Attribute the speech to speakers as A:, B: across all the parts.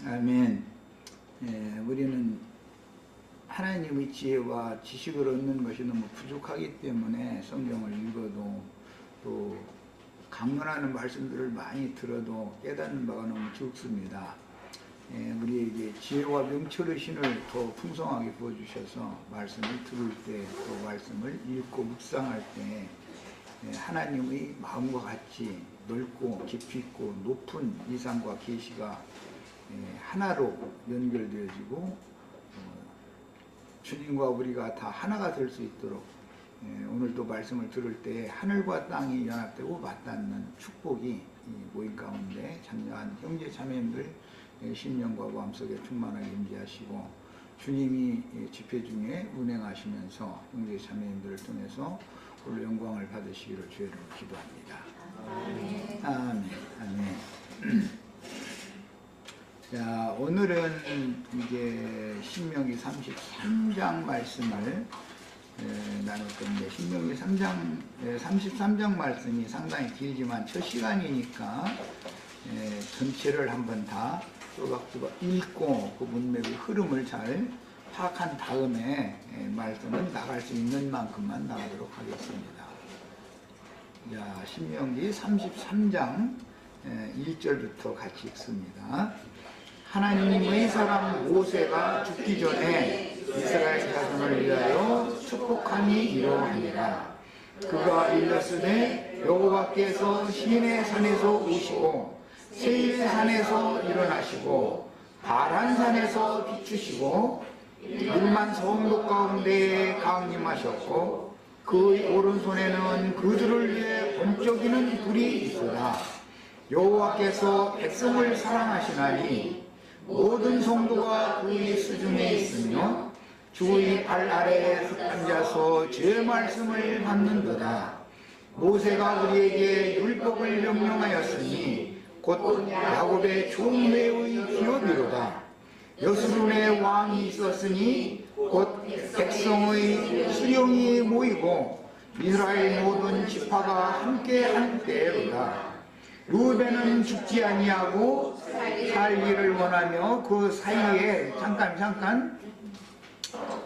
A: 아멘. 우리는 하나님의 지혜와 지식을 얻는 것이 너무 부족하기 때문에 성경을 읽어도 또 강론하는 말씀들을 많이 들어도 깨닫는 바가 너무 적습니다. 우리에게 지혜와 명철의 신을 더 풍성하게 부어주셔서 말씀을 들을 때 또 말씀을 읽고 묵상할 때 하나님의 마음과 같이 넓고 깊이 있고 높은 이상과 계시가 하나로 연결되어지고 주님과 우리가 다 하나가 될 수 있도록 오늘도 말씀을 들을 때 하늘과 땅이 연합되고 맞닿는 축복이 이 모임 가운데 참여한 형제 자매님들 심령과 마음속에 충만하게 임재하시고 주님이 집회 중에 운행하시면서 형제 자매님들을 통해서 홀로 영광을 받으시기를 주의로 기도합니다. 아멘. 아멘. 자, 오늘은 이제 신명기 33장 말씀을 나눌 건데, 신명기 33장 말씀이 상당히 길지만 첫 시간이니까 전체를 한번 다 또박또박 읽고 그 문맥의 흐름을 잘 파악한 다음에 말씀은 나갈 수 있는 만큼만 나가도록 하겠습니다. 자, 신명기 33장 1절부터 같이 읽습니다. 하나님의 사람 모세가 죽기 전에 이스라엘 자손을 위하여 축복함이 이러하니라. 그가 일렀으되 여호와께서 시내 산에서 오시고 세일 산에서 일어나시고 바란 산에서 비추시고 일만 성도 가운데 강림하셨고 그의 오른손에는 그들을 위해 번쩍이는 불이 있으나 여호와께서 백성을 사랑하시나니 모든 성도가 그의 수중에 있으며 주의 발 아래에 앉아서 제 말씀을 받는도다. 모세가 우리에게 율법을 명령하였으니 곧 야곱의 종회의 기업이로다. 여수론의 왕이 있었으니 곧 백성의 수령이 모이고 이스라엘 모든 지파가 함께 한 때로다. 루벤은 죽지 아니하고 살기를 원하며 그 사이에 잠깐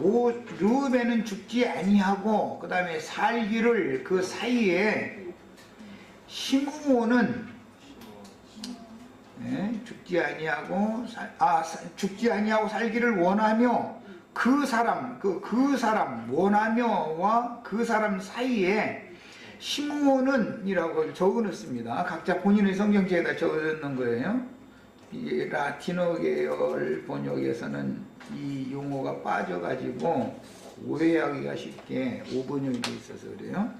A: 루벤은 죽지 아니하고 그 다음에 살기를 그 사이에 시므온은 죽지 아니하고 살기를 원하며 그 사람 원하며와 그 사람 사이에 시므온은 이라고 적어놓습니다. 각자 본인의 성경책에다 적어놓는 거예요. 이게 라틴어 계열 번역에서는 이 용어가 빠져가지고 오해하기가 쉽게 오번역이 돼 있어서 그래요.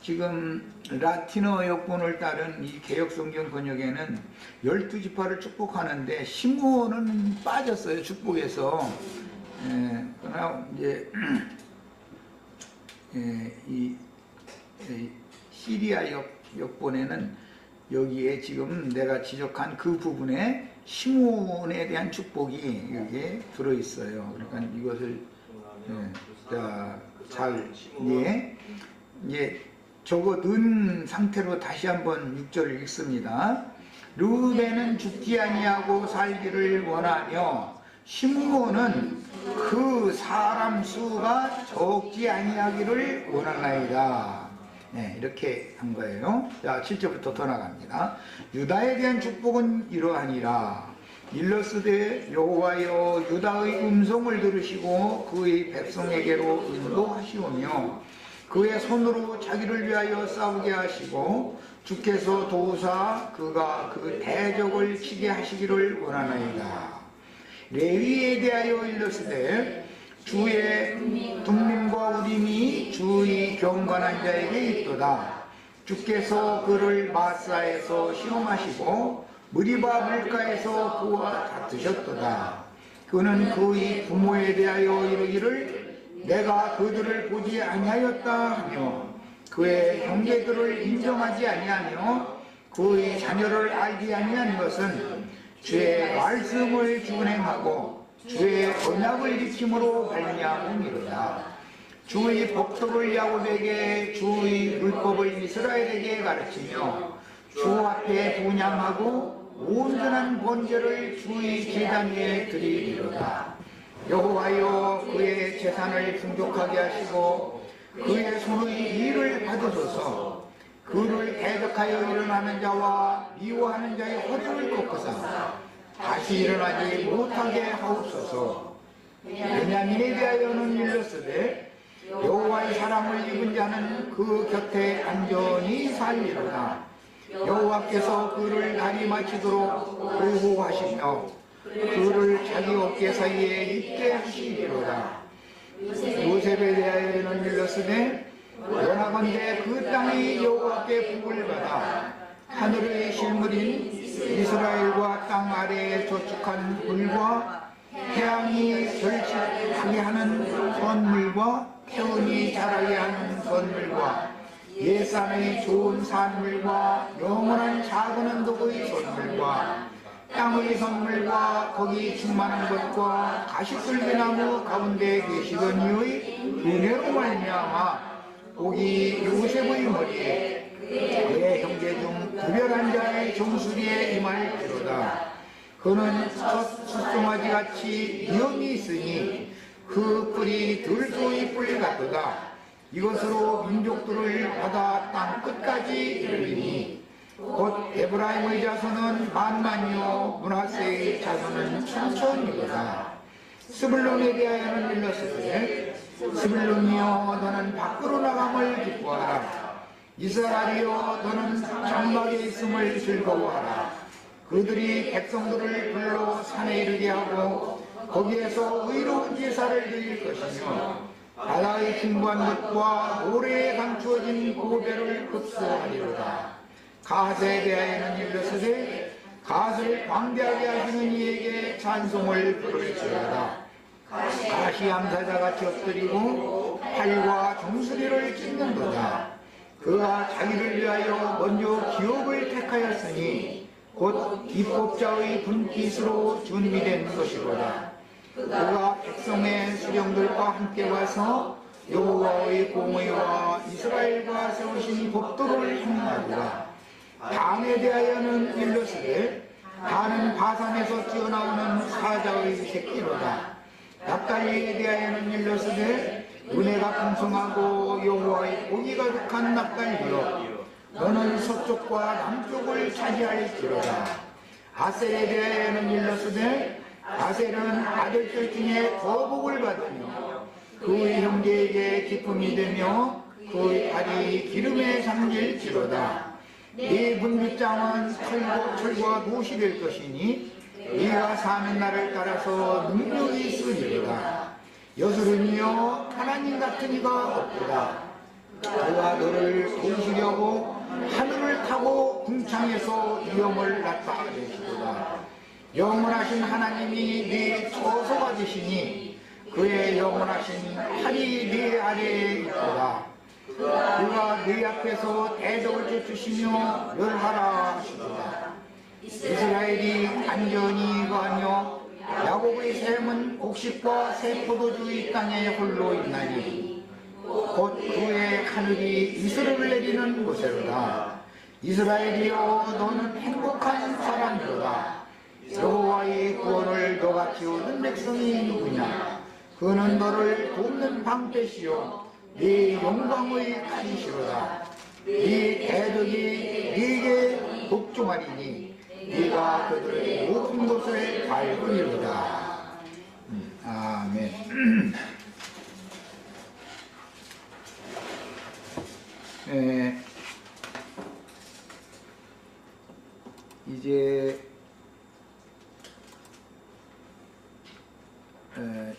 A: 지금 라틴어 역본을 따른 이 개역성경 번역에는 12지파를 축복하는데 시므온은 빠졌어요. 축복에서. 그러나 이제 이 시리아 역본에는 여기에 지금 내가 지적한 그 부분에 시므온에 대한 축복이 여기에 들어있어요. 그러니까 이것을 잘 이제 적어 넣은 상태로 다시 한번 6절을 읽습니다. 르우벤은 죽지 아니하고 살기를 원하며 시므온은 그 사람 수가 적지 아니하기를 원하나이다. 이렇게 한 거예요. 자, 7절부터 더 나갑니다. 유다에 대한 축복은 이러하니라. 일러스되 여호와여 유다의 음성을 들으시고 그의 백성에게로 인도하시오며 그의 손으로 자기를 위하여 싸우게 하시고 주께서 도우사 그가 그 대적을 치게 하시기를 원하나이다. 레위에 대하여 일러스되 주의 둠밈과 우림이 주의 경건한 자에게 있도다. 주께서 그를 마사에서 시험하시고 무리바 물가에서 그와 다투셨도다. 그는 그의 부모에 대하여 이르기를 내가 그들을 보지 아니하였다 하며 그의 형제들을 인정하지 아니하며 그의 자녀를 알지 아니한 것은 주의 말씀을 준행하고 주의 언약을 지킴으로 발미함이로다. 주의 법도를 야곱에게 주의 율법을 이스라엘에게 가르치며 주 앞에 분양하고 온전한 번제를 주의 제단 위에 드리리로다. 여호와여 그의 재산을 풍족하게 하시고 그의 손의 일을 받으소서. 그를 대적하여 일어나는 자와 미워하는 자의 허리를 꺾으사 다시 일어나지 못하게 하옵소서. 베냐민에 대하여는 일렀으되 여호와의 사랑을 입은 자는 그 곁에 안전히 살리로다. 여호와께서 그를 날이 마치도록 보호하시며 그를 자기 어깨 사이에 있게 하시리로다. 요셉에 대하여는 일렀으되 원하건대 그 땅이 여호와께 복을 받아 하늘의 실물인 이스라엘과 땅 아래에 저축한 물과 태양이 결집하게 하는 선물과 태운이 자라게 하는 선물과 예산의 좋은 산물과 영원한 작은 언덕의 선물과 땅의 선물과 거기 충만한 것과 가시들기나무 가운데 계시던 이의 은혜로 말미암아 복이 요셉의 머리에 그의 형제 중 특별한 자의 정수리에 임할지로다. 그는 숫송아지 같이 위엄이 있으니 그 뿔이 들소의 뿔 같도다. 이것으로 민족들을 받아 땅 끝까지 이르리니 곧 에브라임의 자손은 만만이요 므낫세의 자손은 천천이로다. 스불론에 대하여는 일렀으되 스불론이여 너는 밖으로 나감을 기뻐하라. 이스라엘이여 너는 장막에 있음을 즐거워하라. 그들이 백성들을 불러 산에 이르게 하고 거기에서 의로운 제사를 드릴 것이며 바다의 풍부한 것과 모래에 감추어진 고배를 흡수하리로다. 가세에 대하여는 일렀으되 가세를 광대하게 하시는 이에게 찬송을 부를지어다. 가시 암사자같이 엎드리고 팔과 정수리를 찢는도다. 그가 자기를 위하여 먼저 기업을 택하였으니 곧 입법자의 분깃으로 준비된 것이로다. 그가 백성의 수령들과 함께 와서 여호와의 공의와 이스라엘과 세우신 법도를 행하리라. 단에 대하여는 일렀으되 단은 바산에서 뛰어나오는 사자의 새끼로다. 납달리에 대하여는 일렀으되 은혜가 풍성하고 여호와의 복이 가득한 납달리여 너는 서쪽과 남쪽을 차지할지로다. 아셀에 대하여는 일렀으되 아셀은 아들들 중에 더 복을 받으며 그의 형제에게 기쁨이 되며 그의 발이 기름에 잠길지로다. 네 분깃장은 철과 못이 될 것이니 네가 사는 날을 따라서 능력이 있으리로다. 여수름이여 하나님 같은 이가 없도다. 그가 너를 도우시려고 하늘을 타고 궁창에서 위엄을 나타내시도다. 영원하신 하나님이 네 처소가 되시니 그의 영원하신 팔이 네 아래에 있도다. 그가 네 앞에서 대적을 쫓으시며 멸하라 하시도다. 이스라엘이 안전히 거하며 야곱의 샘은 곡식과 새 포도주의 땅에 홀로 있나니 곧 그의 하늘이 이슬을 내리는 곳에로다. 이스라엘이여 너는 행복한 사람이로다. 여호와의 구원을 너같이 얻은 백성이 누구냐. 그는 너를 돕는 방패시요 네 영광의 칼이시로다. 네 대적이 네게 복종하리니 네가 그들의 높은 곳을 밟으리로다. 아멘.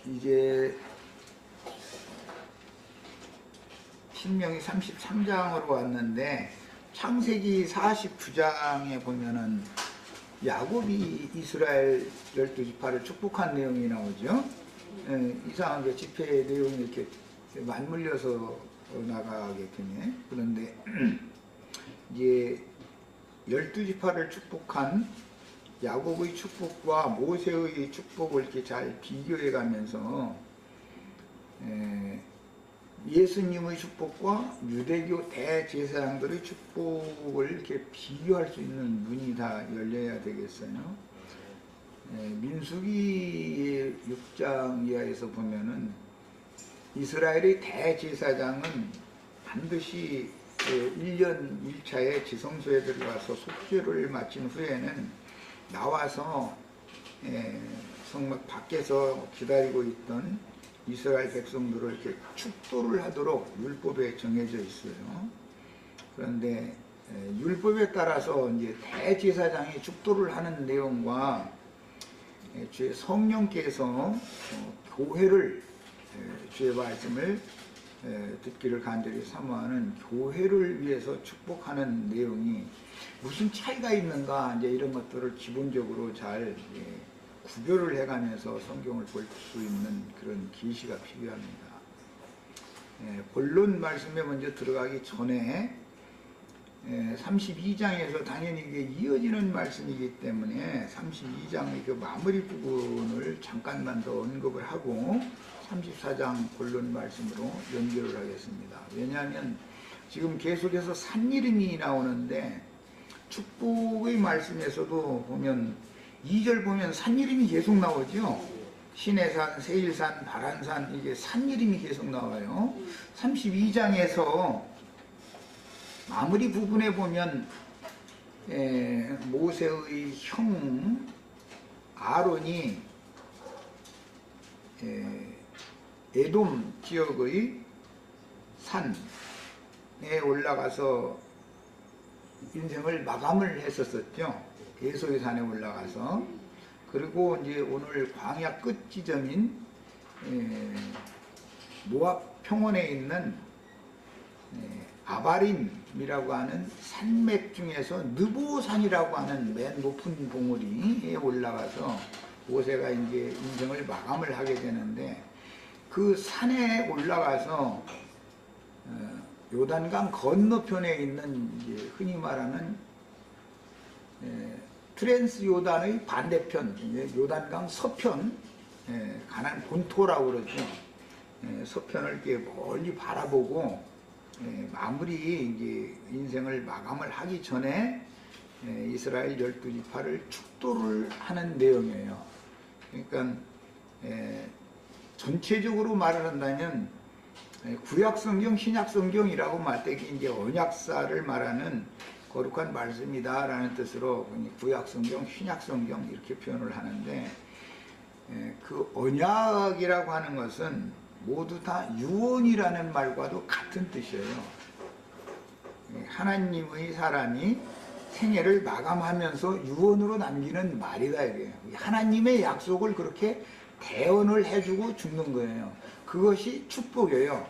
A: 이제 신명기 33장으로 왔는데 창세기 49장에 보면은 야곱이 이스라엘 12지파를 축복한 내용이 나오죠. 이상하게 지폐 내용이 이렇게 맞물려서 나가게 되네. 그런데 이제 12지파를 축복한 야곱의 축복과 모세의 축복을 이렇게 잘 비교해 가면서 예수님의 축복과 유대교 대제사장들의 축복을 이렇게 비교할 수 있는 눈이 다 열려야 되겠어요. 민수기 6장 이하에서 보면은 이스라엘의 대제사장은 반드시 1년 1차에 지성소에 들어가서 속죄를 마친 후에는 나와서 성막 밖에서 기다리고 있던 이스라엘 백성들을 이렇게 축도를 하도록 율법에 정해져 있어요. 그런데 율법에 따라서 이제 대제사장이 축도를 하는 내용과 주의 성령께서 교회를 주의 말씀을 듣기를 간절히 사모하는 교회를 위해서 축복하는 내용이 무슨 차이가 있는가, 이제 이런 것들을 기본적으로 잘 구별을 해가면서 성경을 볼 수 있는 그런 계시가 필요합니다. 본론 말씀에 먼저 들어가기 전에 32장에서 당연히 이게 이어지는 말씀이기 때문에 32장의 그 마무리 부분을 잠깐만 더 언급을 하고 34장 본론 말씀으로 연결을 하겠습니다. 왜냐하면 지금 계속해서 산 이름이 나오는데 축복의 말씀에서도 보면 2절 보면 산 이름이 계속 나오죠. 시내산, 세일산, 바란산, 이게 산 이름이 계속 나와요. 32장에서 마무리 부분에 보면 모세의 형 아론이 에돔 지역의 산에 올라가서 인생을 마감을 했었죠. 에소의 산에 올라가서. 그리고 이제 오늘 광야 끝 지점인 모압 평원에 있는 아바림이라고 하는 산맥 중에서 느보산이라고 하는 맨 높은 봉우리에 올라가서 모세가 이제 인생을 마감을 하게 되는데, 그 산에 올라가서 요단강 건너편에 있는 이제 흔히 말하는 트랜스 요단의 반대편, 요단강 서편, 가나안 본토라고 그러죠. 서편을 이렇게 멀리 바라보고 마무리 이제 인생을 마감을 하기 전에 이스라엘 12지파를 축도를 하는 내용이에요. 그러니까 전체적으로 말을 한다면 구약성경, 신약성경이라고 말때 이제 언약사를 말하는 거룩한 말씀이다라는 뜻으로 구약성경, 신약성경 이렇게 표현을 하는데, 그 언약이라고 하는 것은 모두 다 유언이라는 말과도 같은 뜻이에요. 하나님의 사람이 생애를 마감하면서 유언으로 남기는 말이다 이게. 하나님의 약속을 그렇게 대언을 해주고 죽는 거예요. 그것이 축복이에요.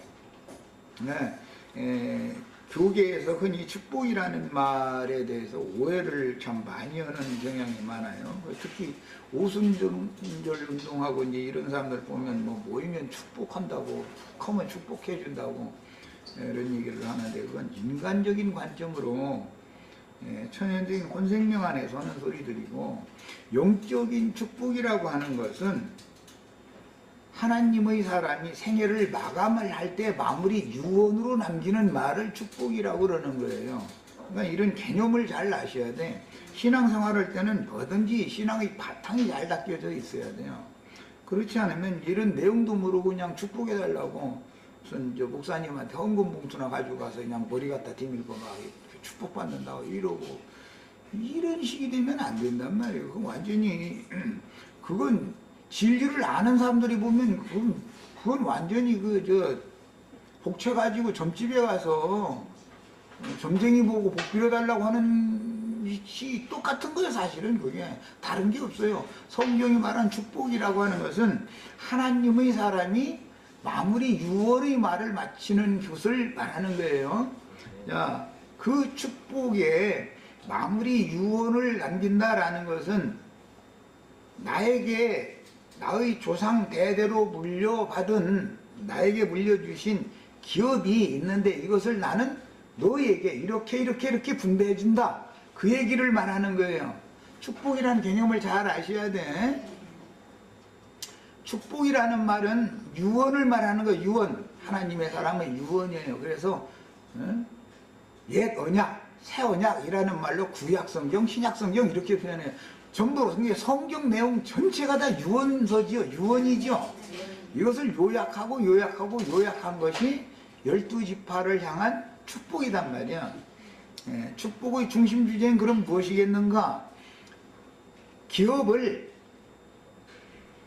A: 교계에서 흔히 축복이라는 말에 대해서 오해를 참 많이 하는 경향이 많아요. 특히 오순절 운동하고 이제 이런 사람들 보면 뭐 모이면 축복한다고, 하면 축복해준다고 이런 얘기를 하는데, 그건 인간적인 관점으로 천연적인 혼생명 안에서 하는 소리들이고, 영적인 축복이라고 하는 것은 하나님의 사람이 생애를 마감을 할 때 마무리 유언으로 남기는 말을 축복이라고 그러는 거예요. 그러니까 이런 개념을 잘 아셔야 돼. 신앙생활할 때는 뭐든지 신앙의 바탕이 잘 닦여져 있어야 돼요. 그렇지 않으면 이런 내용도 모르고 그냥 축복해달라고 무슨 저 목사님한테 헌금 봉투나 가지고 가서 그냥 머리 갖다 디밀고 막 축복받는다고 이러고, 이런 식이 되면 안 된단 말이에요. 그건 완전히 그건 진리를 아는 사람들이 보면 그건 완전히 복채 가지고 점집에 가서 점쟁이 보고 복 빌어달라고 하는 시 똑같은 거예요. 사실은 그게 다른 게 없어요. 성경이 말한 축복이라고 하는 것은 하나님의 사람이 마무리 유언의 말을 마치는 것을 말하는 거예요. 자, 그 축복에 마무리 유언을 남긴다라는 것은 나의 조상 대대로 물려받은, 나에게 물려주신 기업이 있는데 이것을 나는 너에게 이렇게 분배해 준다, 그 얘기를 말하는 거예요. 축복이라는 개념을 잘 아셔야 돼. 축복이라는 말은 유언을 말하는 거예요. 유언. 하나님의 사람은 유언이에요. 그래서 옛 언약, 새 언약이라는 말로 구약 성경, 신약 성경 이렇게 표현해요. 전부 성경 내용 전체가 다 유언서지요. 유언이죠. 이것을 요약한 것이 12지파를 향한 축복이단 말이야. 축복의 중심 주제는 그럼 무엇이겠는가? 기업을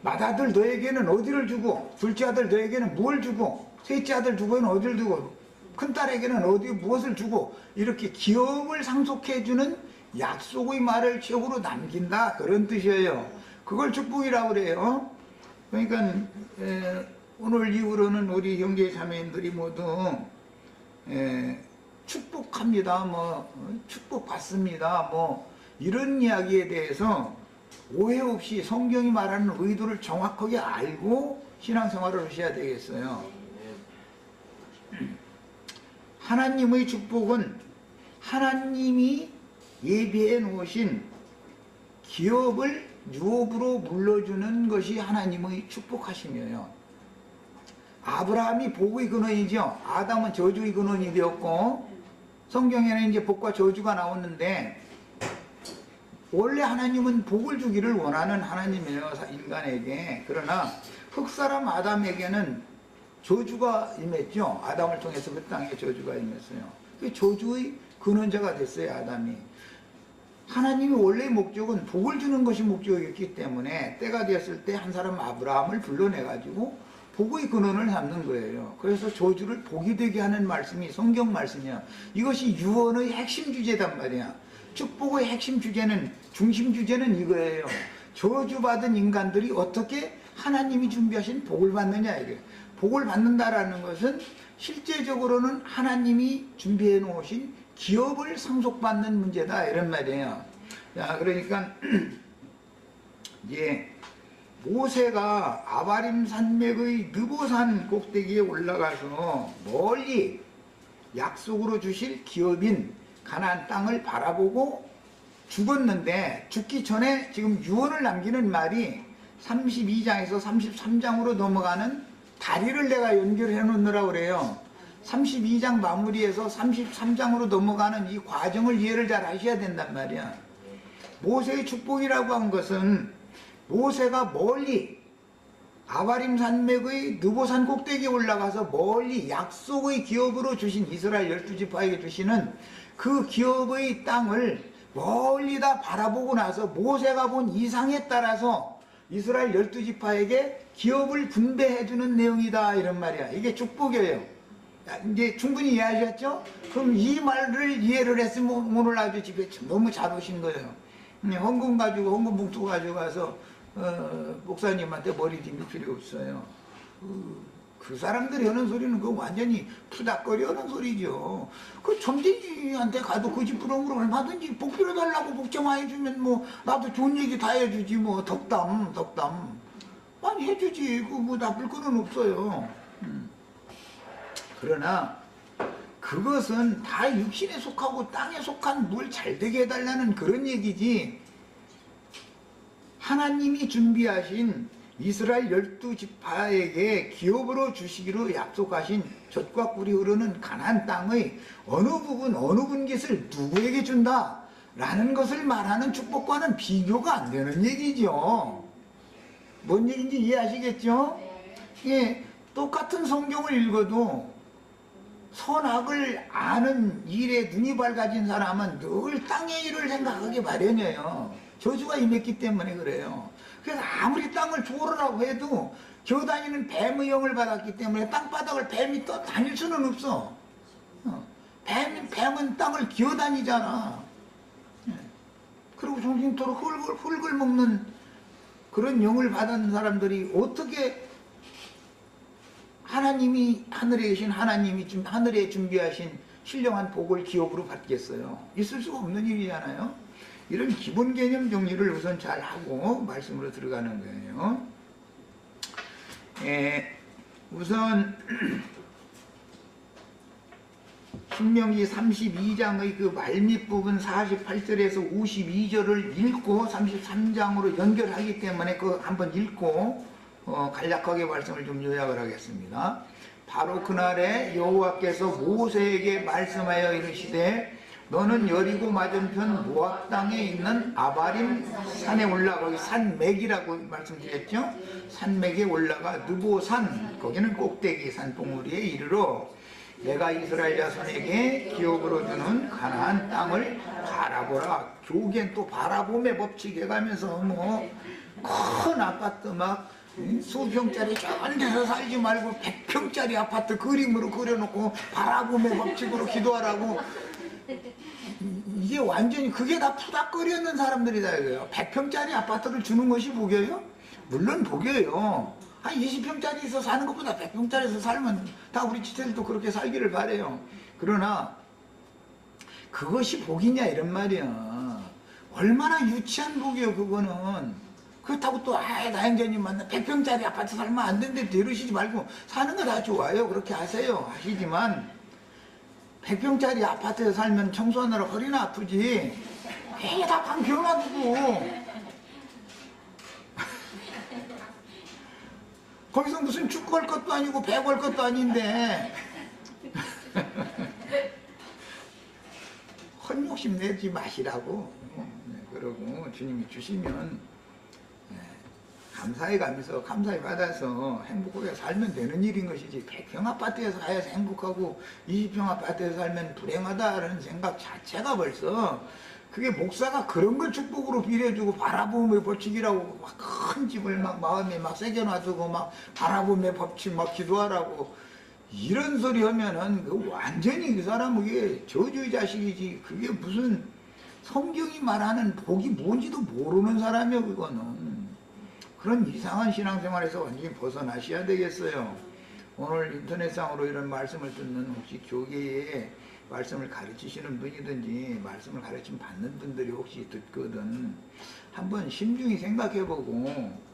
A: 맏아들 너에게는 어디를 주고, 둘째 아들 너에게는 뭘 주고, 셋째 아들 두고는 어디를 두고, 큰딸에게는 무엇을 주고, 이렇게 기업을 상속해주는 약속의 말을 최후로 남긴다, 그런 뜻이에요. 그걸 축복이라고 그래요. 그러니까 오늘 이후로는 우리 형제 자매님들이 모두 축복합니다, 축복받습니다, 이런 이야기에 대해서 오해 없이 성경이 말하는 의도를 정확하게 알고 신앙생활을 하셔야 되겠어요. 하나님의 축복은 하나님이 예비해 놓으신 기업을 유업으로 물려주는 것이 하나님의 축복하심이에요. 아브라함이 복의 근원이죠. 아담은 저주의 근원이 되었고, 성경에는 이제 복과 저주가 나오는데, 원래 하나님은 복을 주기를 원하는 하나님이에요, 인간에게. 그러나 흙사람 아담에게는 저주가 임했죠. 아담을 통해서 그 땅에 저주가 임했어요. 그 저주의 근원자가 됐어요, 아담이. 하나님이 원래의 목적은 복을 주는 것이 목적이었기 때문에 때가 되었을 때 한 사람 아브라함을 불러내가지고 복의 근원을 삼는 거예요. 그래서 저주를 복이 되게 하는 말씀이 성경 말씀이야. 이것이 유언의 핵심 주제단 말이야. 축복의 핵심 주제는, 중심 주제는 이거예요. 저주받은 인간들이 어떻게 하나님이 준비하신 복을 받느냐, 이게. 복을 받는다라는 것은 실제적으로는 하나님이 준비해 놓으신 기업을 상속받는 문제다, 이런 말이에요. 자, 그러니까 이제 모세가 아바림 산맥의 느보산 꼭대기에 올라가서 멀리 약속으로 주실 기업인 가나안 땅을 바라보고 죽었는데, 죽기 전에 지금 유언을 남기는 말이 32장에서 33장으로 넘어가는 다리를 내가 연결해 놓느라고 그래요. 32장 마무리해서 33장으로 넘어가는 이 과정을 이해를 잘 하셔야 된단 말이야. 모세의 축복이라고 한 것은 모세가 멀리 아바림 산맥의 느보산 꼭대기에 올라가서 멀리 약속의 기업으로 주신 이스라엘 12지파에게 주시는 그 기업의 땅을 멀리 다 바라보고 나서 모세가 본 이상에 따라서 이스라엘 12지파에게 기업을 분배해주는 내용이다, 이런 말이야. 이게 축복이에요. 이제 충분히 이해하셨죠? 그럼 이 말을 이해를 했으면 오늘 아주 집에 너무 잘 오신 거예요. 헌금 봉투 가져가서 목사님한테 머리 뒷밀 필요 없어요. 그 사람들이 하는 소리는 그 완전히 푸닥거리 하는 소리죠. 그 점쟁이한테 가도 그 집 부러우면 얼마든지 복 빌어달라고 복 좀 많이 주면 나도 좋은 얘기 다 해주지, 덕담 많이 해주지. 나쁠 거는 없어요. 그러나 그것은 다 육신에 속하고 땅에 속한 뭘 잘되게 해달라는 그런 얘기지, 하나님이 준비하신 이스라엘 12지파에게 기업으로 주시기로 약속하신 젖과 꿀이 흐르는 가나안 땅의 어느 부분 어느 분깃을 누구에게 준다 라는 것을 말하는 축복과는 비교가 안 되는 얘기죠. 뭔 얘기인지 이해하시겠죠? 예, 똑같은 성경을 읽어도 선악을 아는 일에 눈이 밝아진 사람은 늘 땅의 일을 생각하기 마련이에요. 저주가 임했기 때문에 그래요. 그래서 아무리 땅을 조르라고 해도 기어다니는 뱀의 영을 받았기 때문에 땅바닥을 뱀이 떠 다닐 수는 없어. 뱀은 땅을 기어다니잖아. 그리고 정신토록 흙을 먹는 그런 영을 받은 사람들이 어떻게 하나님이 하늘에 계신 하나님이 하늘에 준비하신 신령한 복을 기업으로 받겠어요? 있을 수가 없는 일이잖아요. 이런 기본 개념 정리를 우선 잘 하고 말씀으로 들어가는 거예요. 우선 신명기 32장의 그 말밑 부분 48절에서 52절을 읽고 33장으로 연결하기 때문에 그거 한번 읽고 간략하게 말씀을 좀 요약을 하겠습니다. 바로 그날에 여호와께서 모세에게 말씀하여 이르시되 너는 여리고 맞은편 모압 땅에 있는 아바림 산에 올라가, 거기 산맥이라고 말씀드렸죠. 산맥에 올라가 느보산, 거기는 꼭대기 산봉우리에 이르러 내가 이스라엘 자손에게 기업으로 주는 가나안 땅을 바라보라. 교기엔 또 바라봄의 법칙 해가면서 뭐 큰 아파트 막 수평짜리 좋은 데서 살지 말고 100평짜리 아파트 그림으로 그려놓고 바라봄의 법칙으로 기도하라고. 이게 완전히 그게 다 푸닥거리는 사람들이다 이거예요. 100평짜리 아파트를 주는 것이 복이에요? 물론 복이에요. 한 20평짜리에서 사는 것보다 100평짜리에서 살면 다 우리 지체들도 그렇게 살기를 바래요. 그러나 그것이 복이냐 이런 말이야. 얼마나 유치한 복이에요 그거는. 그렇다고 또 나영자님 만나 100평짜리 아파트 살면 안 된대 이러시지 말고 사는 거 다 좋아요. 그렇게 하세요. 하시지만 100평짜리 아파트에 살면 청소하느라 허리나 아프지. 왜 다 방 비워놔두고 거기서 무슨 축구할 것도 아니고 배구할 것도 아닌데 헛욕심 내지 마시라고. 그러고 주님이 주시면 감사해 가면서 감사해 받아서 행복하게 살면 되는 일인 것이지 100평 아파트에서 가야지 행복하고 20평 아파트에서 살면 불행하다는 생각 자체가 벌써 그게 목사가 그런 걸 축복으로 빌어주고 바라봄의 법칙이라고 막 큰 집을 막 마음에 막 새겨놔두고 막 바라봄의 법칙 막 기도하라고 이런 소리 하면은 그 완전히 그 사람은 그게 저주의 자식이지. 그게 무슨 성경이 말하는 복이 뭔지도 모르는 사람이야 그거는. 그런 이상한 신앙생활에서 완전히 벗어나셔야 되겠어요. 오늘 인터넷상으로 이런 말씀을 듣는 혹시 교계에 말씀을 가르치시는 분이든지 말씀을 가르침 받는 분들이 혹시 듣거든 한번 심중히 생각해보고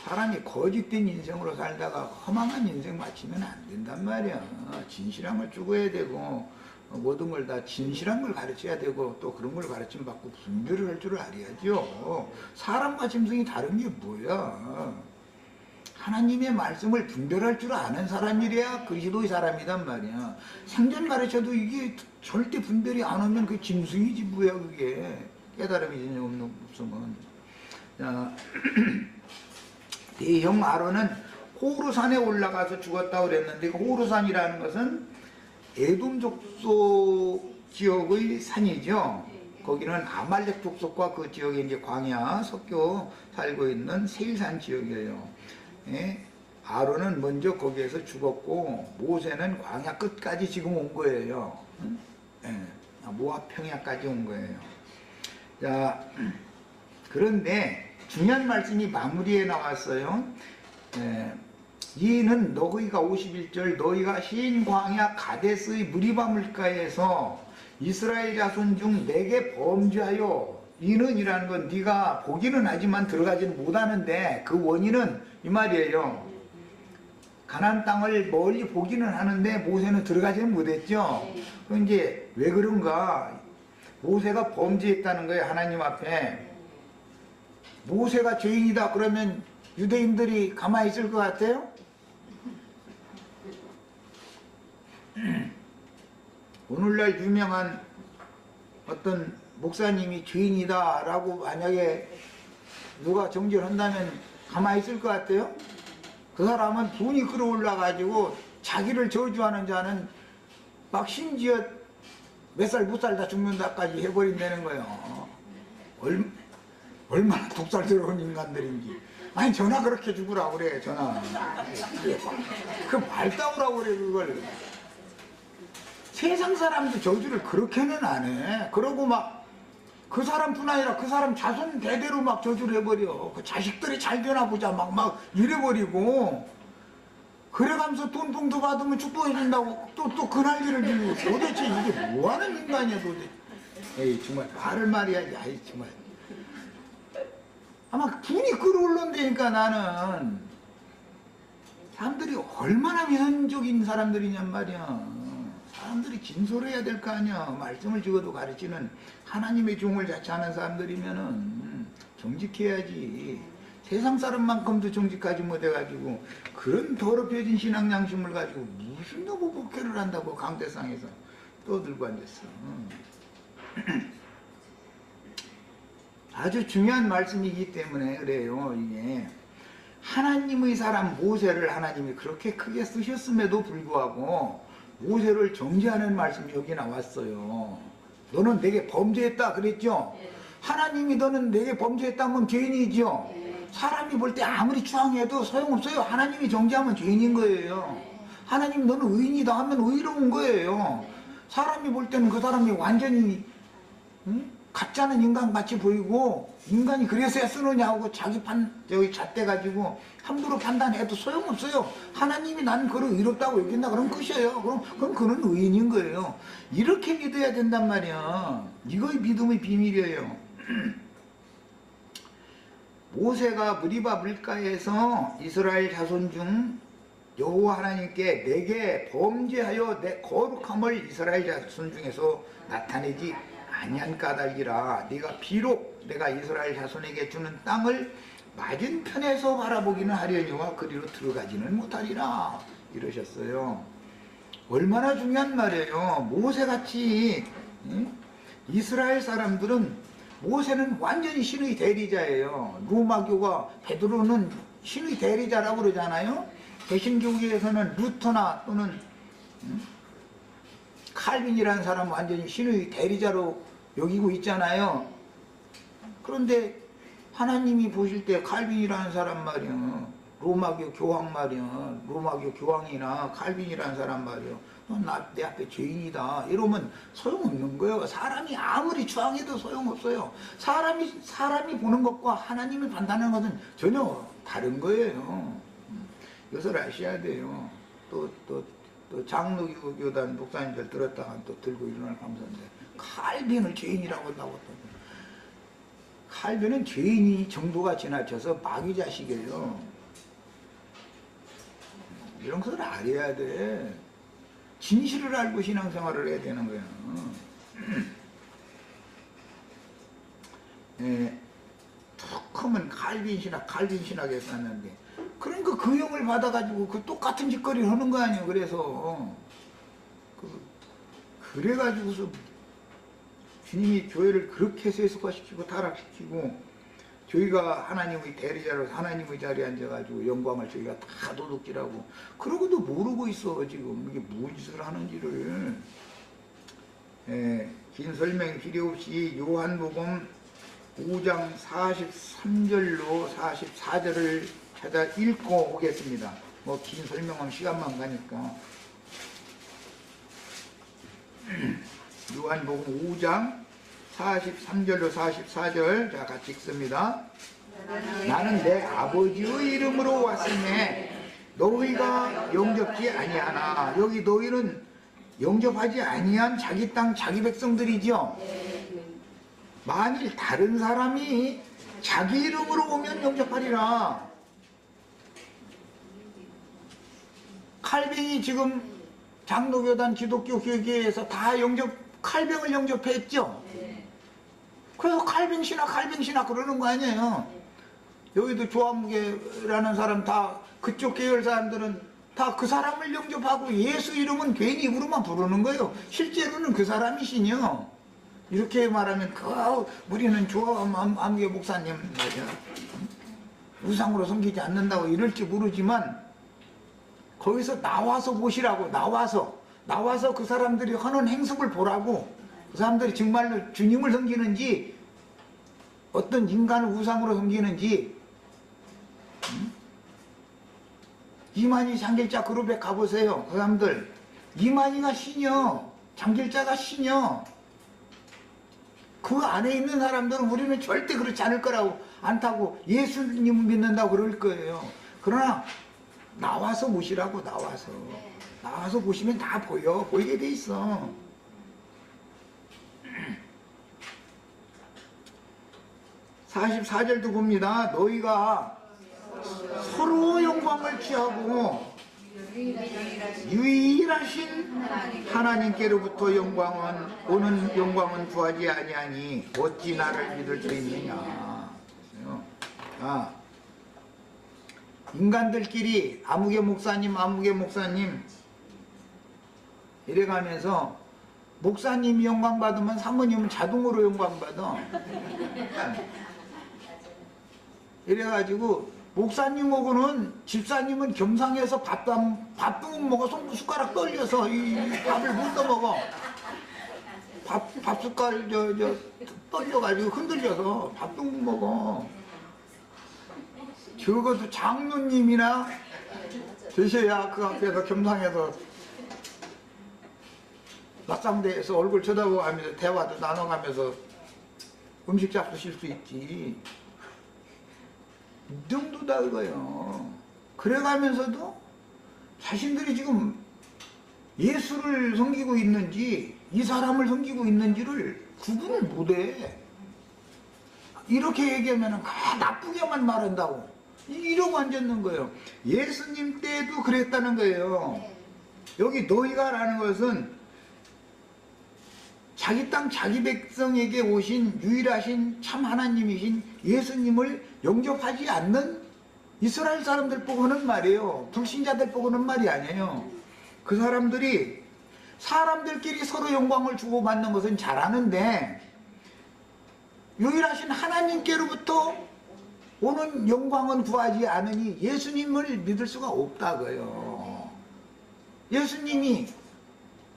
A: 사람이 거짓된 인생으로 살다가 허망한 인생 마치면 안 된단 말이야. 진실한 걸 추구해야 되고 모든 걸 다 진실한 걸 가르쳐야 되고 또 그런 걸 가르침 받고 분별을 할 줄 알아야죠. 사람과 짐승이 다른 게 뭐야. 하나님의 말씀을 분별할 줄 아는 사람이래야 그리스도의 사람이란 말이야. 생전 가르쳐도 이게 절대 분별이 안 오면 그 짐승이지 뭐야 그게. 깨달음이 전혀 없으면. 자, 대형 아론은 호르산에 올라가서 죽었다고 그랬는데 그 호르산이라는 것은 에돔 족속 지역의 산이죠. 거기는 아말렉 족속과 그 지역에 이제 광야 섞여 살고 있는 세일산 지역이에요. 예? 아론은 먼저 거기에서 죽었고 모세는 광야 끝까지 지금 온 거예요. 예? 모압 평야까지 온 거예요. 자, 그런데 중요한 말씀이 마무리에 나왔어요. 예. 이는 너희가 51절 너희가 신 광야 가데스의 무리바 물가에서 이스라엘 자손 중 내게 범죄하여 이는 이라는 건 네가 보기는 하지만 들어가지는 못하는데 그 원인은 이 말이에요. 가나안 땅을 멀리 보기는 하는데 모세는 들어가지는 못했죠. 그럼 이제 왜 그런가? 모세가 범죄했다는 거예요. 하나님 앞에. 모세가 죄인이다 그러면 유대인들이 가만히 있을 것 같아요? 오늘날 유명한 어떤 목사님이 죄인이다 라고 만약에 누가 정죄를 한다면 가만히 있을 것 같아요? 그 사람은 분이 끌어올라 가지고 자기를 저주하는 자는 막 심지어 몇 살 못 살다 죽는다까지 해버린다는 거예요. 얼마나 독살 들어온 인간들인지. 아니 전화 그렇게 죽으라고 그래. 전화 그 말다우라고 그래. 그걸 세상 사람도 저주를 그렇게는 안 해. 그러고 막 그 사람뿐 아니라 그 사람 자손 대대로 막 저주를 해버려. 그 자식들이 잘 되나 보자 막 이래버리고 그래가면서 돈봉투 받으면 축복해준다고 또 그 난리를 지르고 도대체 이게 뭐하는 인간이야 도대체. 에이 정말 말을 말이야. 아이 정말 아마 분이 끌어올른다니까. 나는 사람들이 얼마나 위선적인 사람들이냔 말이야. 사람들이 진솔해야 될 거 아니야. 말씀을 적어도 가르치는 하나님의 종을 자처하는 사람들이면은 정직해야지. 세상 사람만큼도 정직하지 못해가지고 그런 더럽혀진 신앙 양심을 가지고 무슨 너무 목회를 한다고 강대상에서 떠들고 앉았어. 아주 중요한 말씀이기 때문에 그래요. 이게 하나님의 사람 모세를 하나님이 그렇게 크게 쓰셨음에도 불구하고 모세를 정죄하는 말씀이 여기 나왔어요. 너는 내게 범죄했다 그랬죠? 하나님이 너는 내게 범죄했다면 죄인이죠? 사람이 볼 때 아무리 추앙해도 소용없어요. 하나님이 정죄하면 죄인인 거예요. 하나님 너는 의인이다 하면 의로운 거예요. 사람이 볼 때는 그 사람이 완전히 가짜는 인간같이 보이고 인간이 그래서야 쓰느냐 하고 자기 잣대가지고 함부로 판단해도 소용없어요. 하나님이 나는 그를 의롭다고 여긴다 그럼 끝이에요. 그럼 그는 의인인 거예요. 이렇게 믿어야 된단 말이야. 이거의 믿음의 비밀이에요. 모세가 무리바 물가에서 이스라엘 자손 중 여호와 하나님께 내게 범죄하여 내 거룩함을 이스라엘 자손 중에서 나타내지 아니한 까닭이라 네가 비록 내가 이스라엘 자손에게 주는 땅을 맞은편에서 바라보기는 하려니와 그리로 들어가지는 못하리라 이러셨어요. 얼마나 중요한 말이에요. 모세같이 이스라엘 사람들은 모세는 완전히 신의 대리자예요. 로마교가 베드로는 신의 대리자라고 그러잖아요. 개신교계에서는 루터나 또는 칼빈이라는 사람은 완전히 신의 대리자로 여기고 있잖아요. 그런데 하나님이 보실 때 칼빈이라는 사람 말이요, 로마교 교황 말이요, 로마교 교황이나 칼빈이라는 사람 말이요, 내 앞에 죄인이다 이러면 소용없는 거예요. 사람이 아무리 추앙해도 소용없어요. 사람이 보는 것과 하나님이 판단하는 것은 전혀 다른 거예요. 이것을 아셔야 돼요. 또 장로교단 목사님들 들었다가 또 들고 일어날 감사인데 칼빈을 죄인이라고 한다고. 칼빈은 죄인이 정도가 지나쳐서 마귀 자식이에요. 이런 것을 알아야 돼. 진실을 알고 신앙생활을 해야 되는 거예요. 툭 하면 칼빈 신학에 썼는데 그러니까 그 영을 받아가지고 그 똑같은 짓거리를 하는 거 아니에요. 그래서 그래가지고서 주님이 교회를 그렇게 세속화시키고 타락시키고 저희가 하나님의 대리자로 하나님의 자리에 앉아가지고 영광을 저희가 다 도둑질하고 그러고도 모르고 있어. 지금 이게 무슨 짓을 하는지를. 긴 설명 필요 없이 요한복음 5장 43절로 44절을 찾아 읽고 오겠습니다. 뭐 긴 설명하면 시간만 가니까. 요한복음 5장 43절로 44절 자 같이 읽습니다. 나는 내 아버지의 이름으로 왔으니 너희가 영접지 아니하나. 여기 너희는 영접하지 아니한 자기 땅 자기 백성들이죠. 만일 다른 사람이 자기 이름으로 오면 영접하리라. 칼뱅이 지금 장로교단 기독교 교계에서 다 칼뱅을 영접했죠. 그래서 칼뱅 신학 그러는 거 아니에요. 여기도 조합무게라는 사람 다 그쪽 계열 사람들은 다 그 사람을 영접하고 예수 이름은 괜히 입으로만 부르는 거예요. 실제로는 그 사람이 신이요. 이렇게 말하면 우리는 조합무게 목사님 우상으로 섬기지 않는다고 이럴지 모르지만 거기서 나와서 보시라고. 나와서 그 사람들이 하는 행습을 보라고. 그 사람들이 정말로 주님을 섬기는지 어떤 인간을 우상으로 섬기는지. 이만희 장길자 그룹에 가보세요. 그 사람들 이만희가 신이요, 장길자가 신이요. 그 안에 있는 사람들은 우리는 절대 그렇지 않을 거라고, 않다고 예수님을 믿는다고 그럴 거예요. 그러나 나와서 보시라고. 나와서 보시면 다 보이게 돼 있어. (44절도) 봅니다. 너희가 서로 영광을 취하고 유일하신 하나님께로부터 오는 영광은 구하지 아니하니 어찌 나를 믿을 수 있느냐. 인간들끼리 아무개 목사님 이래가면서 목사님이 영광 받으면 사모님은 자동으로 영광 받아. 이래가지고 목사님하고는 집사님은 겸상해서 밥도 못 먹어. 숟가락 떨려서 이 밥을 못 떠먹어. 밥 숟갈 떨려가지고 흔들려서 밥도 못 먹어. 적어도 장로님이나 되셔야 그 앞에서 겸상해서 낙상대에서 얼굴 쳐다보고 하면서 대화도 나눠가면서 음식 잡수실 수 있지. 이 정도다 그거요. 그래가면서도 자신들이 지금 예수를 섬기고 있는지 이 사람을 섬기고 있는지를 구분을 못해. 이렇게 얘기하면 나쁘게만 말한다고 이러고 앉았는 거예요. 예수님 때도 그랬다는 거예요. 여기 너희가라는 것은 자기 땅 자기 백성에게 오신 유일하신 참 하나님이신 예수님을 영접하지 않는 이스라엘 사람들 보고는 말이에요. 불신자들 보고는 말이 아니에요. 그 사람들이 사람들끼리 서로 영광을 주고받는 것은 잘하는데 유일하신 하나님께로부터 오는 영광은 구하지 않으니 예수님을 믿을 수가 없다고요. 예수님이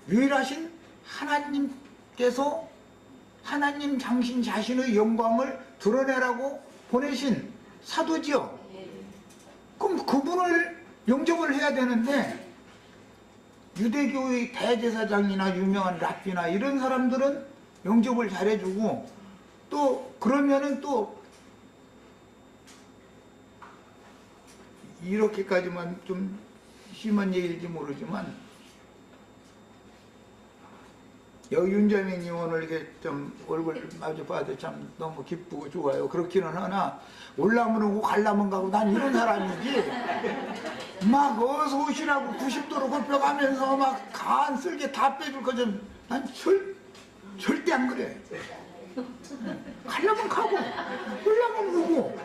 A: 유일하신 하나님께서 하나님 당신 자신의 영광을 드러내라고 보내신 사도지요. 그럼 그분을 영접을 해야 되는데 유대교의 대제사장이나 유명한 랍비나 이런 사람들은 영접을 잘해주고 또 그러면은 또 이렇게까지만 좀 심한 얘기일지 모르지만 여기 윤자매님 오늘 이렇게 좀 얼굴 마주 봐도 참 너무 기쁘고 좋아요. 그렇기는 하나 올라면 오고 갈라면 가고 난 이런 사람이지 막 어서 오시라고 90도로 굽혀가면서 막 간 쓸개 다 빼줄 거좀 난 절대 안 그래. 가려면 가고 올라면 오고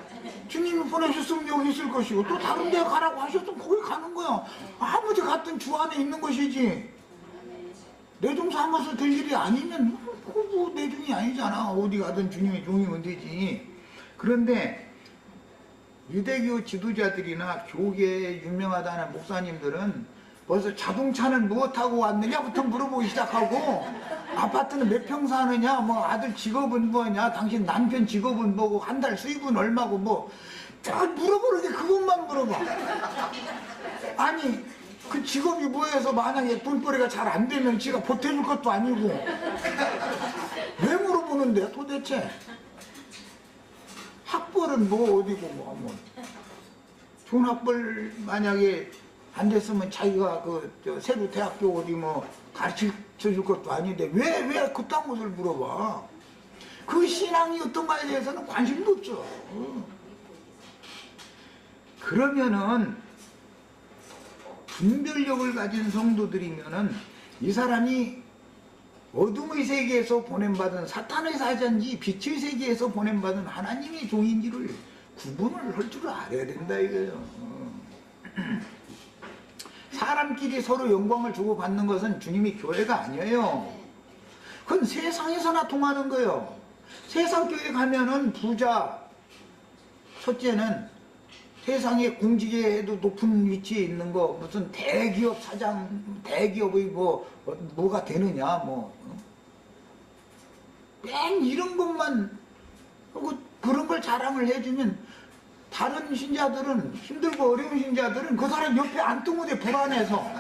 A: 주님이 보내셨으면 여기 있을 것이고 또 다른 데 가라고 하셨으면 거기 가는 거야. 아무데 갔든 주 안에 있는 것이지 내종사한 것을 될 일이 아니면 뭐 내종이 아니잖아. 어디 가든 주님의 종이면 되지. 그런데 유대교 지도자들이나 교계에 유명하다는 목사님들은 벌써 자동차는 무엇 타고 왔느냐부터 물어보기 시작하고 아파트는 몇 평 사느냐, 뭐 아들 직업은 뭐냐, 당신 남편 직업은 뭐고 한 달 수입은 얼마고 뭐 다 물어보는데 그것만 물어봐. 아니 그 직업이 뭐해서 만약에 돈벌이가 잘 안 되면 지가 보태줄 것도 아니고 왜 물어보는데 도대체. 학벌은 뭐 어디고 뭐 좋은 학벌 만약에 안 됐으면 자기가 새로 대학교 어디 뭐 가르쳐 줄 것도 아닌데 왜 그딴 것을 물어봐. 그 신앙이 어떤가에 대해서는 관심도 없죠. 그러면은 분별력을 가진 성도들이면은 이 사람이 어둠의 세계에서 보냄받은 사탄의 사자인지 빛의 세계에서 보냄받은 하나님의 종인지를 구분을 할 줄 알아야 된다 이거예요. 사람끼리 서로 영광을 주고받는 것은 주님이 교회가 아니에요. 그건 세상에서나 통하는 거예요. 세상 교회 가면은 부자, 첫째는 세상에 공직에도 높은 위치에 있는 거 무슨 대기업 사장, 대기업의 뭐가 되느냐 맨 이런 것만 하고 그런 걸 자랑을 해주면 다른 신자들은 힘들고 어려운 신자들은 그 사람 옆에 앉도 못해 불안해서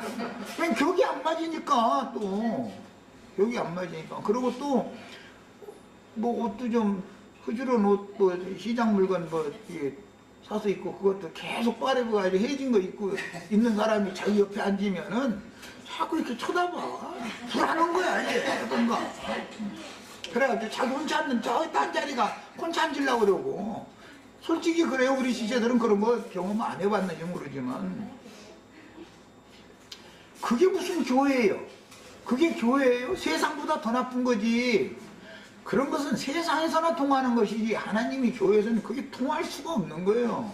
A: 그냥 격이 안 맞으니까 또 격이 안 맞으니까 그리고 또 뭐 옷도 좀 흐주런 옷 뭐 시장 물건 사서 입고 그것도 계속 빠르고가지고 해진 거 입고 있는 사람이 자기 옆에 앉으면은 자꾸 이렇게 쳐다봐. 불안한 거야 이게 뭔가. 그래가지고 자기 혼자 앉는 딴 자리가 혼자 앉으려고 그러고. 솔직히 그래요. 우리 시세들은 그런 거 경험 안 해봤는지 모르지만 그게 무슨 교회예요? 그게 교회예요? 세상보다 더 나쁜 거지. 그런 것은 세상에서나 통하는 것이지 하나님이 교회에서는 그게 통할 수가 없는 거예요.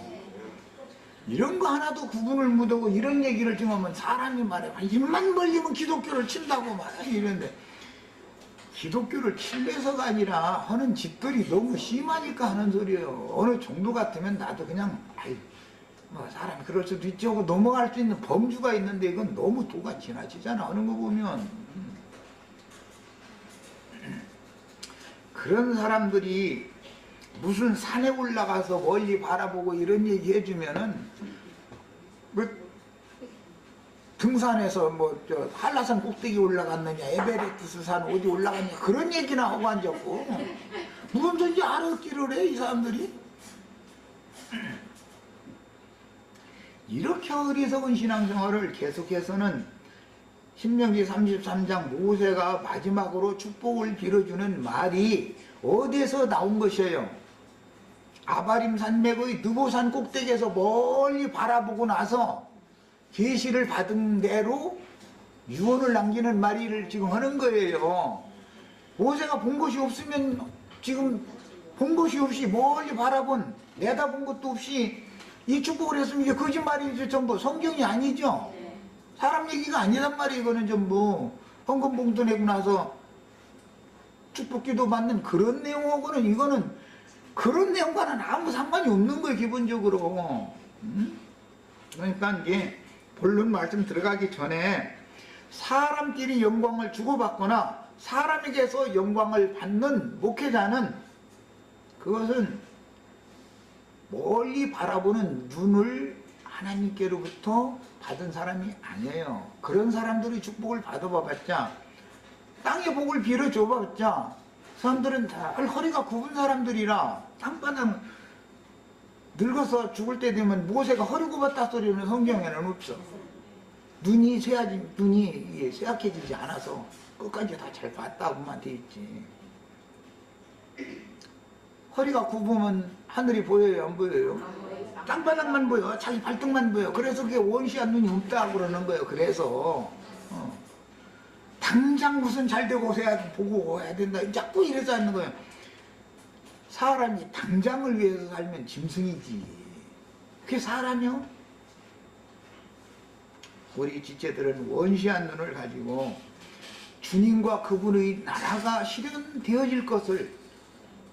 A: 이런 거 하나도 구분을 못하고 이런 얘기를 지금 하면 사람이 말해 입만 벌리면 기독교를 친다고 말해 이런데 기독교를 칠래서가 아니라 하는 짓들이 너무 심하니까 하는 소리예요. 어느 정도 같으면 나도 그냥 아이 뭐 사람이 그럴 수도 있지 하고 넘어갈 수 있는 범주가 있는데 이건 너무 도가 지나치잖아 하는 거 보면. 그런 사람들이 무슨 산에 올라가서 멀리 바라보고 이런 얘기 해주면은 뭐 등산해서 뭐 저 한라산 꼭대기 올라갔느냐 에베레스트 산 어디 올라갔냐 그런 얘기나 하고 앉았고 무슨 소리인지 알았기를 해 이 사람들이. 이렇게 어리석은 신앙생활을 계속해서는 신명기 33장 모세가 마지막으로 축복을 빌어주는 말이 어디에서 나온 것이에요? 아바림 산맥의 느보산 꼭대기에서 멀리 바라보고 나서 계시를 받은 대로 유언을 남기는 말을 지금 하는 거예요. 모세가 본 것이 없으면 지금 본 것이 없이 멀리 바라본 내다본 것도 없이 이 축복을 했으면 이게 거짓말이죠. 전부 성경이 아니죠. 사람 얘기가 아니란 말이에요. 이거는 전부 헌금 봉투 내고 나서 축복기도 받는 그런 내용하고는 이거는 그런 내용과는 아무 상관이 없는 거예요. 기본적으로. 그러니까 이게 본론 말씀 들어가기 전에 사람끼리 영광을 주고받거나 사람에게서 영광을 받는 목회자는 그것은 멀리 바라보는 눈을 하나님께로부터 받은 사람이 아니에요. 그런 사람들이 축복을 받아봐봤자 땅의 복을 빌어줘봤자 사람들은 다 허리가 굽은 사람들이라 땅바닥 늙어서 죽을 때 되면 모세가 허리 굽었다 소리는 성경에는 없어. 눈이 쇠약해지지 않아서 끝까지 다 잘 봤다고만 돼 있지. 허리가 굽으면 하늘이 보여요 안 보여요? 땅바닥만 보여. 자기 발등만 보여. 그래서 그게 원시한 눈이 없다고 그러는 거예요. 그래서 당장 무슨 잘 되고 보고 해야 된다 자꾸 이래서 하는 거예요. 사람이 당장을 위해서 살면 짐승이지 그게 사람이요? 우리 지체들은 원시한 눈을 가지고 주님과 그분의 나라가 실현되어질 것을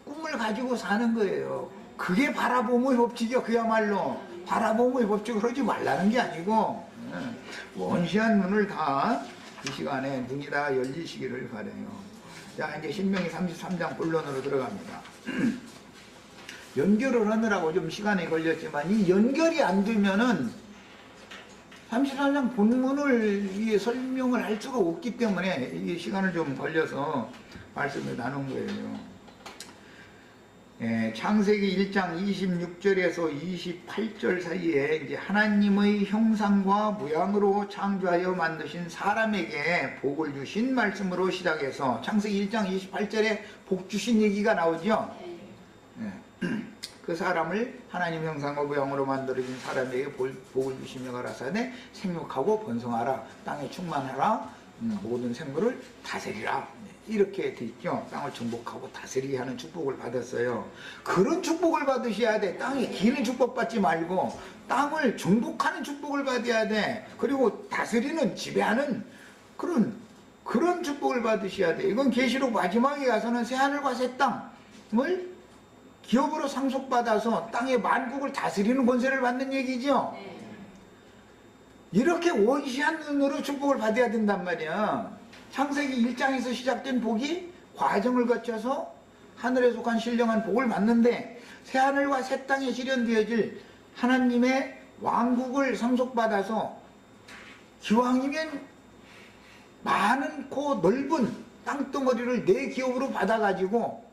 A: 꿈을 가지고 사는 거예요. 그게 바라봄의 법칙이요. 그야말로 바라봄의 법칙을 하지 말라는 게 아니고 원시한 눈을 다 이 시간에 눈이 다 열리시기를 바라요. 자 이제 신명기 33장 본론으로 들어갑니다. 연결을 하느라고 좀 시간이 걸렸지만 이 연결이 안 되면은 33장 본문을 설명을 할 수가 없기 때문에 이 시간을 좀 걸려서 말씀을 나눈 거예요. 창세기 1장 26절에서 28절 사이에 이제 하나님의 형상과 모양으로 창조하여 만드신 사람에게 복을 주신 말씀으로 시작해서 창세기 1장 28절에 복 주신 얘기가 나오죠. 그 사람을 하나님 형상과 모양으로 만들어진 사람에게 복을 주시며 가라사대 생육하고 번성하라 땅에 충만하라 모든 생물을 다스리라 이렇게 돼 있죠. 땅을 정복하고 다스리게 하는 축복을 받았어요. 그런 축복을 받으셔야 돼. 땅에 기는 축복 받지 말고 땅을 정복하는 축복을 받아야 돼. 그리고 다스리는 지배하는 그런 축복을 받으셔야 돼. 이건 계시록 마지막에 가서는 새하늘과 새 땅을 기업으로 상속받아서 땅의 만국을 다스리는 권세를 받는 얘기죠. 이렇게 원시한 눈으로 축복을 받아야 된단 말이야. 창세기 1장에서 시작된 복이 과정을 거쳐서 하늘에 속한 신령한 복을 받는데 새하늘과 새 땅에 실현되어질 하나님의 왕국을 상속받아서 기왕이면 많고 넓은 땅덩어리를 내 기업으로 받아가지고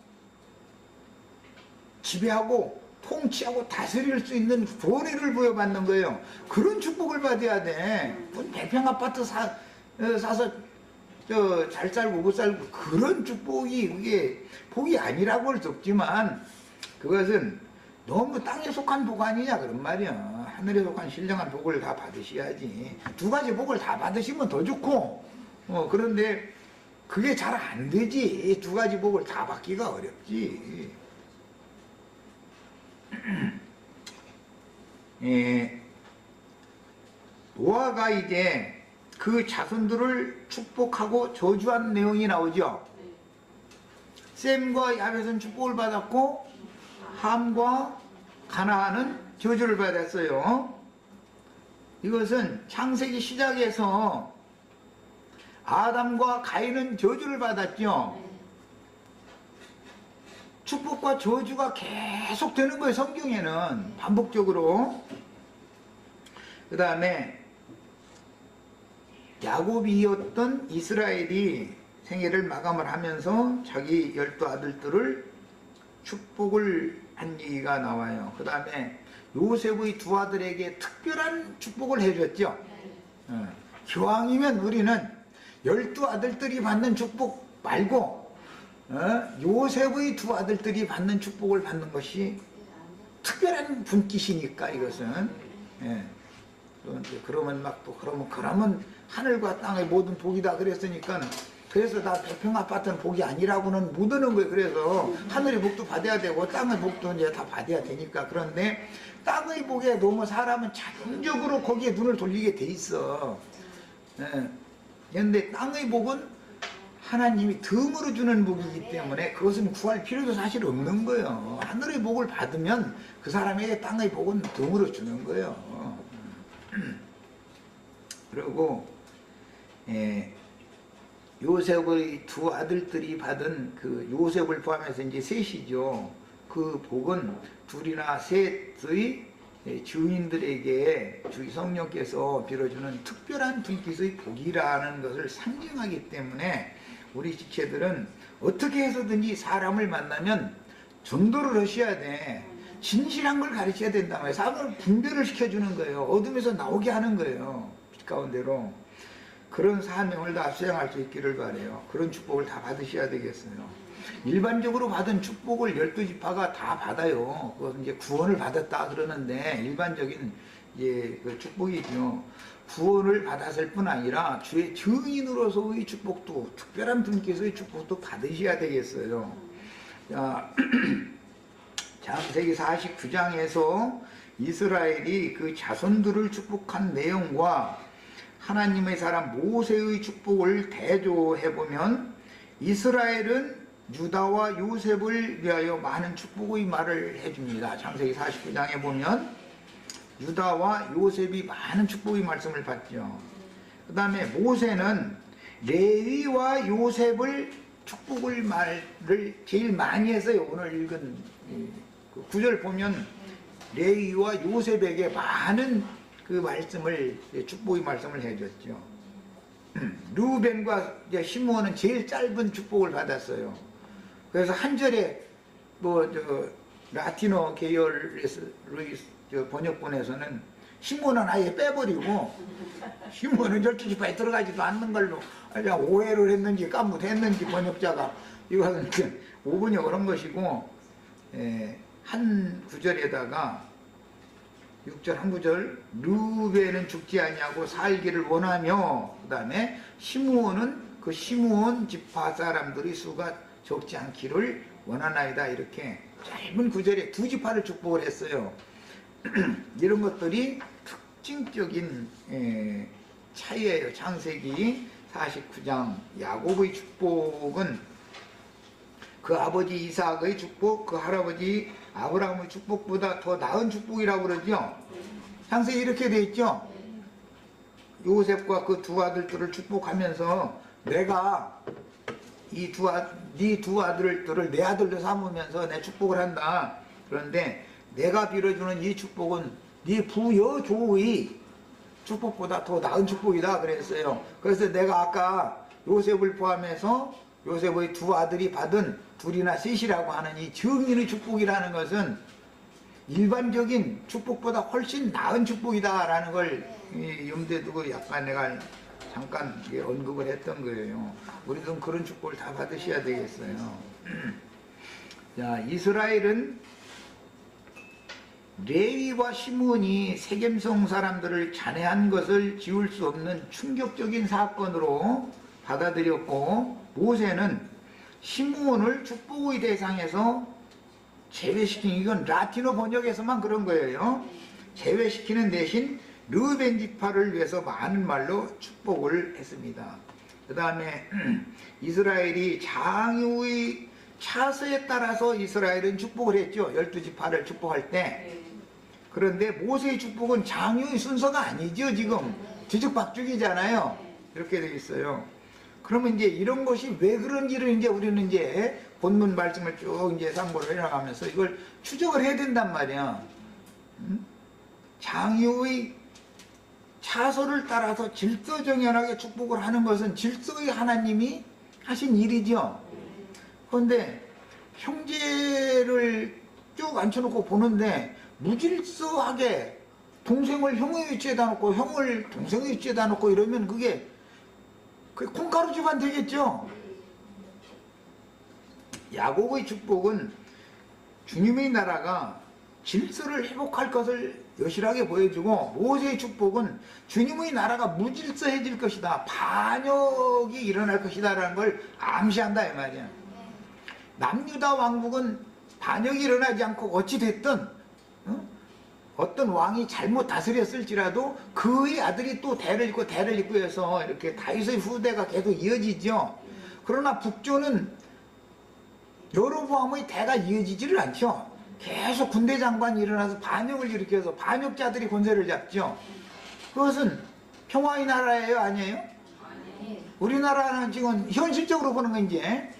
A: 지배하고 통치하고 다스릴 수 있는 권위를 부여받는 거예요. 그런 축복을 받아야 돼. 100평 아파트 사서 잘 살고 못 살고 그런 축복이 그게 복이 아니라고 할 수 없지만 그것은 너무 땅에 속한 복 아니냐 그런 말이야. 하늘에 속한 신령한 복을 다 받으셔야지. 두 가지 복을 다 받으시면 더 좋고 그런데 그게 잘 안 되지. 두 가지 복을 다 받기가 어렵지. 노아가 이제 그 자손들을 축복하고 저주한 내용이 나오죠. 셈과 야벳은 축복을 받았고 함과 가나안은 저주를 받았어요. 이것은 창세기 시작에서 아담과 가인은 저주를 받았죠. 축복과 저주가 계속 되는 거예요. 성경에는 반복적으로. 그 다음에 야곱이었던 이스라엘이 생애를 마감을 하면서 자기 12아들들을 축복을 한 얘기가 나와요. 그 다음에 요셉의 두 아들에게 특별한 축복을 해줬죠. 기왕이면 우리는 12아들들이 받는 축복 말고 요셉의 두 아들들이 받는 축복을 받는 것이 특별한 분깃이니까 이것은. 그러면 막 또 그러면 하늘과 땅의 모든 복이다 그랬으니까, 그래서 나 백평 아파트는 복이 아니라고는 못 하는 거예요. 그래서 하늘의 복도 받아야 되고 땅의 복도 이제 다 받아야 되니까. 그런데 땅의 복에 너무 사람은 자동적으로 거기에 눈을 돌리게 돼 있어. 그런데 땅의 복은 하나님이 덤으로 주는 복이기 때문에 그것은 구할 필요도 사실 없는 거예요. 하늘의 복을 받으면 그 사람에게 땅의 복은 덤으로 주는 거예요. 그리고 요셉의 두 아들들이 받은 그 요셉을 포함해서 이제 셋이죠. 그 복은 둘이나 셋의 주인들에게 주의 성령께서 빌어주는 특별한 분깃의 복이라는 것을 상징하기 때문에 우리 지체들은 어떻게 해서든지 사람을 만나면 전도를 하셔야 돼. 진실한 걸 가르쳐야 된단 말이에요. 사람을 분별을 시켜주는 거예요. 어둠에서 나오게 하는 거예요. 빛 가운데로. 그런 사명을 다 수행할 수 있기를 바라요. 그런 축복을 다 받으셔야 되겠어요. 일반적으로 받은 축복을 12지파가 다 받아요. 그것은 이제 구원을 받았다 그러는데 일반적인 그 축복이죠. 구원을 받았을 뿐 아니라 주의 증인으로서의 축복도, 특별한 분께서의 축복도 받으셔야 되겠어요. 자, 창세기 49장에서 이스라엘이 그 자손들을 축복한 내용과 하나님의 사람 모세의 축복을 대조해보면 이스라엘은 유다와 요셉을 위하여 많은 축복의 말을 해줍니다. 창세기 49장에 보면 유다와 요셉이 많은 축복의 말씀을 받죠. 그 다음에 모세는 레위와 요셉을 축복을 말을 제일 많이 했어요. 오늘 읽은 그 구절 보면 레위와 요셉에게 많은 그 말씀을, 축복의 말씀을 해줬죠. 르우벤과 시므온은 제일 짧은 축복을 받았어요. 그래서 한 절에 라틴어 계열에서 번역본에서는 시므온은 아예 빼버리고 시므온은 12지파에 들어가지도 않는 걸로 오해를 했는지 깜무했는지 번역자가 이것은 오번역을 한 것이고, 한 구절에다가 6절 한 구절 르우벤은 죽지 아니하고 살기를 원하며, 그 다음에 시므온은 그 시므온 지파 사람들의 수가 적지 않기를 원하나이다. 이렇게 짧은 구절에 두 지파를 축복을 했어요. 이런 것들이 특징적인 차이예요. 창세기 49장 야곱의 축복은 그 아버지 이삭의 축복, 그 할아버지 아브라함의 축복보다 더 나은 축복이라고 그러죠. 창세기 이렇게 돼 있죠. 요셉과 그 두 아들들을 축복하면서 내가 네 두 아들들을 내 아들로 삼으면서 내 축복을 한다. 그런데 내가 빌어주는 이 축복은 네 부여조의 축복보다 더 나은 축복이다 그랬어요. 그래서 내가 아까 요셉을 포함해서 요셉의 두 아들이 받은 둘이나 셋이라고 하는 이 증인의 축복이라는 것은 일반적인 축복보다 훨씬 나은 축복이다라는 걸 염두에 두고 약간 내가 잠깐 언급을 했던 거예요. 우리도 그런 축복을 다 받으셔야 되겠어요. 자, 이스라엘은 레위와 시므온이 세겜성 사람들을 잔해한 것을 지울 수 없는 충격적인 사건으로 받아들였고, 모세는 시므온을 축복의 대상에서 제외시킨, 이건 라틴어 번역에서만 그런 거예요. 제외시키는 대신 르벤 지파를 위해서 많은 말로 축복을 했습니다. 그 다음에 이스라엘이 장유의 차서에 따라서 이스라엘은 축복을 했죠. 12지파를 축복할 때. 그런데 모세의 축복은 장유의 순서가 아니죠. 지금 뒤죽박죽이잖아요. 이렇게 되어 있어요. 그러면 이제 이런 것이 왜 그런지를 이제 우리는 이제 본문 말씀을 쭉 이제 참고를 해나가면서 이걸 추적을 해야 된단 말이야. 장유의 차소를 따라서 질서정연하게 축복을 하는 것은 질서의 하나님이 하신 일이죠. 그런데 형제를 쭉 앉혀놓고 보는데 무질서하게 동생을 형의 위치에다 놓고 형을 동생의 위치에다 놓고 이러면 그게 콩가루 집안 되겠죠. 야곱의 축복은 주님의 나라가 질서를 회복할 것을 여실하게 보여주고, 모세의 축복은 주님의 나라가 무질서해질 것이다, 반역이 일어날 것이다 라는 걸 암시한다 이 말이야. 남유다 왕국은 반역이 일어나지 않고 어찌됐든 어떤 왕이 잘못 다스렸을지라도 그의 아들이 또 대를 잇고 해서 이렇게 다윗의 후대가 계속 이어지죠. 그러나 북조는 여로보암의 대가 이어지지를 않죠. 계속 군대 장관이 일어나서 반역을 일으켜서 반역자들이 권세를 잡죠. 그것은 평화의 나라예요, 아니에요? 우리나라는 지금 현실적으로 보는 건 이제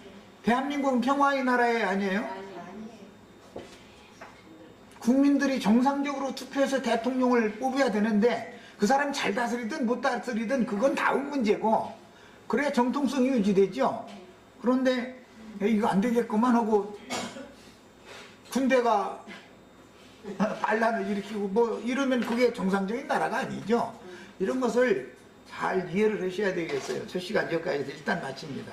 A: 대한민국은 평화의 나라예요, 아니에요? 국민들이 정상적으로 투표해서 대통령을 뽑아야 되는데 그 사람이 잘 다스리든 못 다스리든 그건 다음 문제고, 그래야 정통성이 유지되죠. 그런데 이거 안 되겠구만 하고 군대가 반란을 일으키고 뭐 이러면 그게 정상적인 나라가 아니죠. 이런 것을 잘 이해를 하셔야 되겠어요. 저 시간 여기까지 일단 마칩니다.